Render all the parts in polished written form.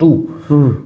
2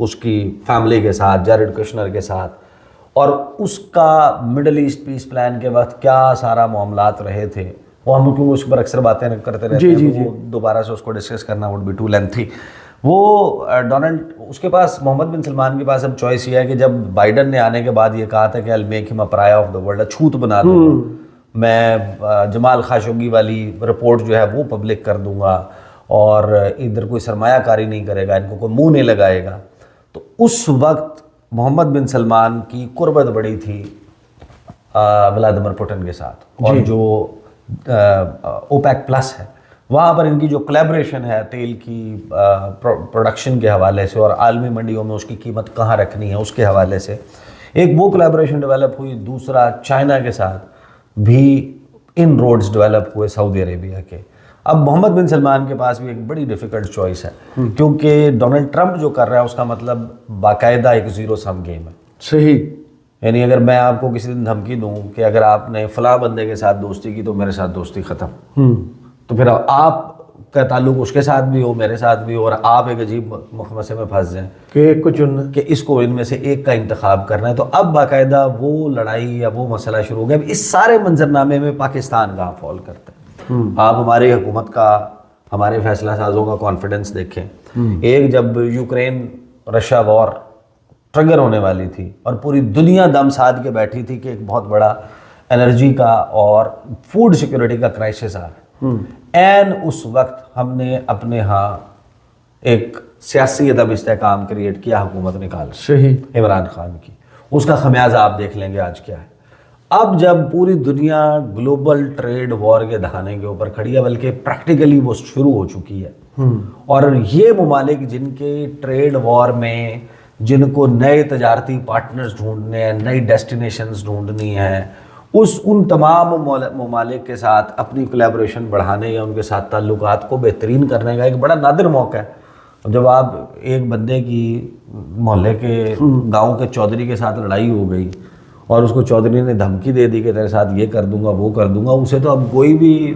اس کی فیملی کے ساتھ، جیرڈ کشنر کے ساتھ، اور اس کا مڈل ایسٹ پیس پلان کے وقت کیا سارا معاملات رہے تھے، وہ ہم کیوں اس پر اکثر باتیں کرتے رہتے ہیں، تو وہ دوبارہ سے اس کو ڈسکس کرنا وڈ بی ٹو لینتھی. وہ ڈونلڈ، اس کے پاس، محمد بن سلمان کے پاس اب چوائس یہ ہے کہ جب بائیڈن نے آنے کے بعد یہ کہا تھا کہ I'll make him a pariah of the world، چھوت بنا دوں گا میں، جمال خاشقگی والی رپورٹ جو ہے وہ پبلک کر دوں گا، اور ادھر کوئی سرمایہ کاری نہیں کرے گا، ان کو کوئی منہ نہیں لگائے گا. تو اس وقت محمد بن سلمان کی قربت بڑی تھی ولادیمر پوٹن کے ساتھ، اور جو اوپیک پلس ہے وہاں پر ان کی جو کولیبریشن ہے تیل کی پروڈکشن کے حوالے سے اور عالمی منڈیوں میں اس کی قیمت کہاں رکھنی ہے اس کے حوالے سے، ایک وہ کولیبریشن ڈیولپ ہوئی. دوسرا چائنا کے ساتھ بھی ان روڈز ڈیولپ ہوئے، سعودی عربیہ کے. اب محمد بن سلمان کے پاس بھی ایک بڑی ڈیفیکلٹ چوائس ہے، کیونکہ ڈونلڈ ٹرمپ جو کر رہا ہے اس کا مطلب باقاعدہ ایک زیرو سم گیم ہے. صحیح. یعنی اگر میں آپ کو کسی دن دھمکی دوں کہ اگر آپ نے فلاں بندے کے ساتھ دوستی کی تو میرے ساتھ دوستی ختم، تو پھر آپ کا تعلق اس کے ساتھ بھی ہو، میرے ساتھ بھی ہو، اور آپ ایک عجیب مخمصے میں پھنس جائیں کہ ایک کو چننا، کہ اس کو ان میں سے ایک کا انتخاب کرنا ہے. تو اب باقاعدہ وہ لڑائی یا وہ مسئلہ شروع ہو گیا. اس سارے منظرنامے میں پاکستان کہاں فال کرتا ہے؟ آپ ہماری حکومت کا، ہمارے فیصلہ سازوں کا کانفیڈنس دیکھیں. ایک جب یوکرین رشیا وار ٹرگر ہونے والی تھی اور پوری دنیا دم ساد کے بیٹھی تھی کہ ایک بہت بڑا انرجی کا اور فوڈ سیکورٹی کا کرائسس آ رہا ہے، این اس وقت ہم نے اپنے ہاں ایک سیاسی عدم استحکام کریٹ کیا، حکومت نکال صحیح، عمران خان کی. اس کا خمیازہ آپ دیکھ لیں گے آج کیا ہے. اب جب پوری دنیا گلوبل ٹریڈ وار کے دہانے کے اوپر کھڑی ہے، بلکہ پریکٹیکلی وہ شروع ہو چکی ہے، اور یہ ممالک جن کے ٹریڈ وار میں جن کو نئے تجارتی پارٹنرز ڈھونڈنے ہیں، نئی ڈیسٹینیشنز ڈھونڈنی ہیں، ان تمام ممالک کے ساتھ اپنی کولیبریشن بڑھانے یا ان کے ساتھ تعلقات کو بہترین کرنے کا ایک بڑا نادر موقع ہے. جب آپ ایک بندے کی محلے کے گاؤں کے چودھری کے ساتھ لڑائی ہو گئی اور اس کو چودھری نے دھمکی دے دی کہ تیرے ساتھ یہ کر دوں گا وہ کر دوں گا، اسے تو اب کوئی بھی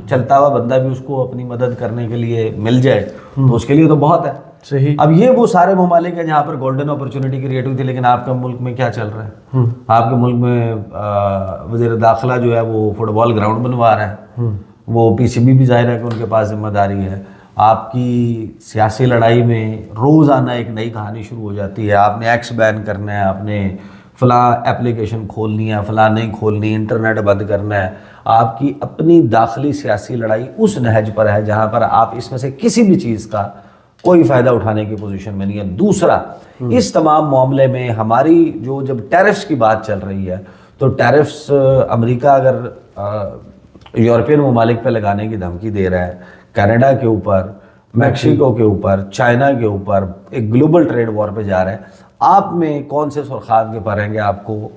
چلتا ہوا بندہ بھی اس کو اپنی مدد کرنے کے لیے مل جائے تو اس کے لیے تو بہت ہے. صحیح. اب یہ وہ سارے ممالک ہیں جہاں پر گولڈن اپرچونٹی کریٹ ہوئی تھی، لیکن آپ کے ملک میں کیا چل رہا ہے؟ آپ کے ملک میں وزیر داخلہ جو ہے وہ فٹ بال گراؤنڈ بنوا رہا ہے، وہ پی سی بی بھی ظاہر ہے کہ ان کے پاس ذمہ داری ہے. آپ کی سیاسی لڑائی میں روزانہ ایک نئی کہانی شروع ہو جاتی ہے. آپ نے ایکس بین کرنا ہے، آپ نے فلاں اپلیکیشن کھولنی ہے، فلاں نہیں کھولنی، انٹرنیٹ بند کرنا ہے. آپ کی اپنی داخلی سیاسی لڑائی اس نہج پر ہے جہاں پر آپ اس میں سے کسی بھی چیز کا کوئی فائدہ اٹھانے کی پوزیشن میں نہیں ہے. دوسرا، اس تمام معاملے میں ہماری جو جب ٹیرفس کی بات چل رہی ہے تو ٹیرفس امریکہ اگر یورپین ممالک پہ لگانے کی دھمکی دے رہا ہے، کینیڈا کے اوپر، میکسیکو کے اوپر، چائنا کے اوپر ایک گلوبل ٹریڈ وار پہ جا رہا ہے، آپ میں کون سے سرخاب کے پریں گے آپ کو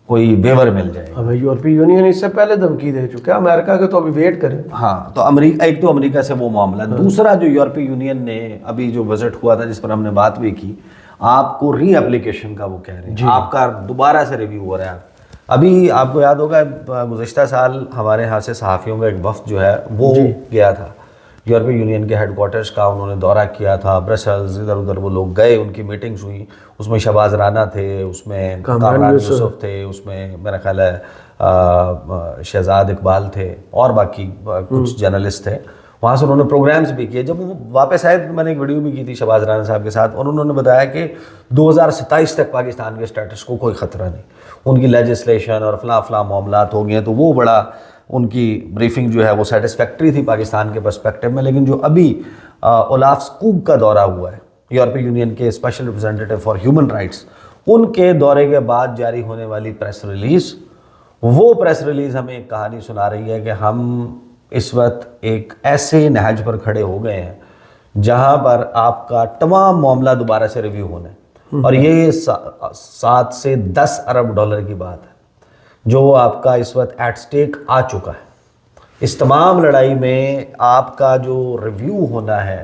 کوئی ویور مل جائے گا؟ ہمیں یورپی یونین اس سے پہلے دھمکی دے چکا ہے، امریکہ کے تو ابھی ویٹ کریں. ہاں، تو امریکہ، ایک تو امریکہ سے وہ معاملہ، دوسرا جو یورپی یونین نے ابھی جو وزٹ ہوا تھا جس پر ہم نے بات بھی کی، آپ کو ری اپلیکیشن کا وہ کہہ رہے ہیں، آپ کا دوبارہ سے ریویو ہو رہا ہے. ابھی آپ کو یاد ہوگا گزشتہ سال ہمارے ہاں سے صحافیوں کا ایک وفد جو ہے وہ گیا تھا یورپی یونین کے ہیڈ کوارٹرز کا، انہوں نے دورہ کیا تھا، برسلز، ادھر ادھر وہ لوگ گئے، ان کی میٹنگز ہوئی. اس میں شہباز رانا تھے، اس میں کامران یوسف تھے، اس میں میرا خیال ہے شہزاد اقبال تھے، اور باقی کچھ جرنلسٹ تھے. وہاں سے انہوں نے پروگرامز بھی کیے. جب وہ واپس آئے میں نے ایک ویڈیو بھی کی تھی شہباز رانا صاحب کے ساتھ، اور انہوں نے بتایا کہ 2027 تک پاکستان کے اسٹیٹس کو کوئی خطرہ نہیں، ان کی لیجسلیشن اور فلاں فلاں معاملات ہو گئے ہیں. تو وہ بڑا ان کی بریفنگ جو ہے وہ سیٹسفیکٹری تھی پاکستان کے پرسپیکٹو میں. لیکن جو ابھی اولاف سکوگ کا دورہ ہوا ہے، یورپی یونین کے special representative for human rights, ان کے دورے کے بعد جاری ہونے والی پریس ریلیز، وہ پریس ریلیز ہمیں ایک کہانی سنا رہی ہے کہ ہم اس وقت ایک ایسے نہج پر کھڑے ہو گئے ہیں جہاں پر آپ کا تمام معاملہ دوبارہ سے ریویو ہونا ہے. اور یہ 7 سے 10 ارب ڈالر کی بات ہے جو آپ کا اس وقت ایٹ سٹیک آ چکا ہے. اس تمام لڑائی میں آپ کا جو ریویو ہونا ہے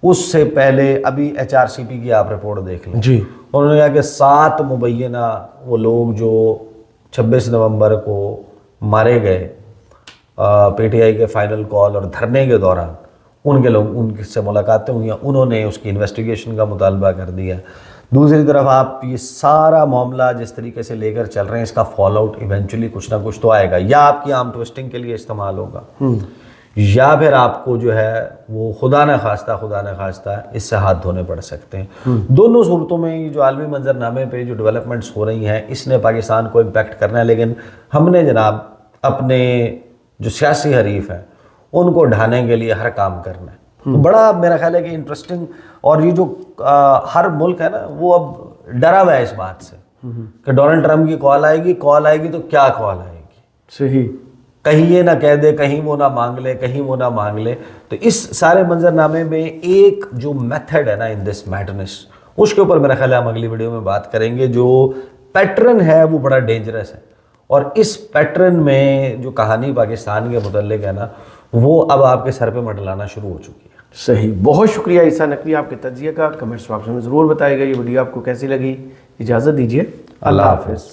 اس سے پہلے ابھی ایچ آر سی پی کی آپ رپورٹ دیکھ لیں. جی، انہوں نے کہا کہ 7 مبینہ وہ لوگ جو 26 نومبر کو مارے گئے پی ٹی آئی کے فائنل کال اور دھرنے کے دوران، ان سے ملاقاتیں ہوئی ہیں، انہوں نے اس کی انویسٹیگیشن کا مطالبہ کر دیا. دوسری طرف آپ یہ سارا معاملہ جس طریقے سے لے کر چل رہے ہیں اس کا فال آؤٹ ایونچولی کچھ نہ کچھ تو آئے گا، یا آپ کی آرم ٹوسٹنگ کے لیے استعمال ہوگا، یا پھر آپ کو جو ہے وہ خدا نہ خواستہ اس سے ہاتھ دھونے پڑ سکتے ہیں۔ دونوں صورتوں میں یہ جو عالمی منظرنامے پہ جو ڈیولپمنٹس ہو رہی ہیں اس نے پاکستان کو امپیکٹ کرنا ہے، لیکن ہم نے جناب اپنے جو سیاسی حریف ہیں ان کو ڈھانے کے لیے ہر کام کرنا ہے۔ تو بڑا میرا خیال ہے کہ انٹرسٹنگ، اور یہ جو ہر ملک ہے نا وہ اب ڈرا ہوا ہے اس بات سے کہ ڈونلڈ ٹرمپ کی کال آئے گی تو کیا کال آئے گی، صحیح، کہیں یہ نہ کہہ دے، کہیں وہ نہ مانگ لے، تو اس سارے منظرنامے میں ایک جو میتھڈ ہے نا ان دس میڈنس، اس کے اوپر میرا خیال ہے ہم اگلی ویڈیو میں بات کریں گے۔ جو پیٹرن ہے وہ بڑا ڈینجرس ہے، اور اس پیٹرن میں جو کہانی پاکستان کے متعلق ہے نا وہ اب آپ کے سر پہ منڈلانا شروع ہو چکی ہے۔ صحیح، بہت شکریہ عیسیٰ نقوی آپ کے تجزیے کا۔ کمنٹس باکس میں ضرور بتائیے گا یہ ویڈیو آپ کو کیسی لگی۔ اجازت دیجیے، اللہ حافظ۔